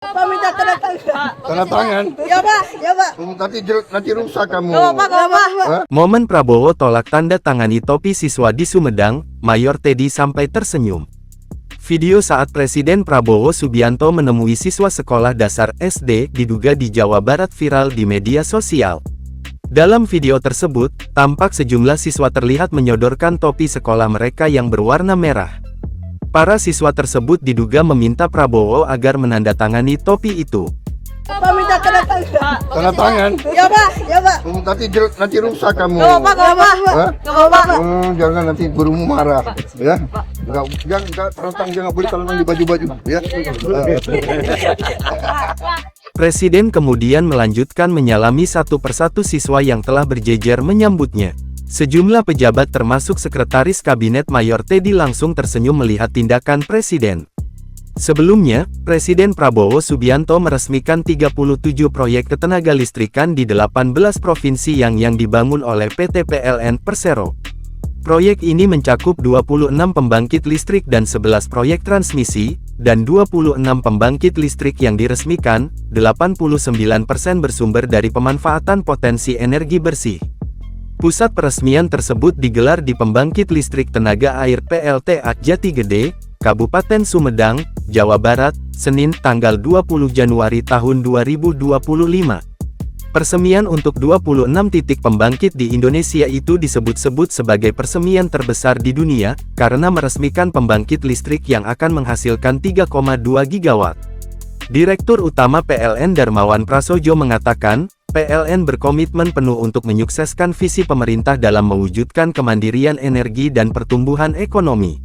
Pak minta tanda tangan. Tanda tangan? Ya Pak, ya Pak. Nanti rusak kamu. Gak apa-apa, gak apa-apa. Hah? Momen Prabowo tolak tanda tangani topi siswa di Sumedang, Mayor Teddy sampai tersenyum. Video saat Presiden Prabowo Subianto menemui siswa sekolah dasar SD diduga di Jawa Barat viral di media sosial. Dalam video tersebut, tampak sejumlah siswa terlihat menyodorkan topi sekolah mereka yang berwarna merah. Para siswa tersebut diduga meminta Prabowo agar menandatangani topi itu. Pak minta tanda tangan. Tanda tangan? Ya Pak, ya Pak. Nanti rusak kamu. Gak apa-apa, gak apa-apa. Hah? Gak apa-apa. Jangan nanti gurumu marah, ya. Jangan boleh taruh di baju-baju, ya. Presiden kemudian melanjutkan menyalami satu persatu siswa yang telah berjejer menyambutnya. Sejumlah pejabat termasuk Sekretaris Kabinet Mayor Teddy langsung tersenyum melihat tindakan Presiden. Sebelumnya, Presiden Prabowo Subianto meresmikan 37 proyek ketenaga listrikan di 18 provinsi yang dibangun oleh PT PLN Persero. Proyek ini mencakup 26 pembangkit listrik dan 11 proyek transmisi, dan 26 pembangkit listrik yang diresmikan, 89% bersumber dari pemanfaatan potensi energi bersih. Pusat peresmian tersebut digelar di Pembangkit Listrik Tenaga Air PLTA Jati Gede, Kabupaten Sumedang, Jawa Barat, Senin tanggal 20 Januari tahun 2025. Persemian untuk 26 titik pembangkit di Indonesia itu disebut-sebut sebagai persemian terbesar di dunia, karena meresmikan pembangkit listrik yang akan menghasilkan 3,2 gigawatt. Direktur Utama PLN Darmawan Prasojo mengatakan, PLN berkomitmen penuh untuk menyukseskan visi pemerintah dalam mewujudkan kemandirian energi dan pertumbuhan ekonomi.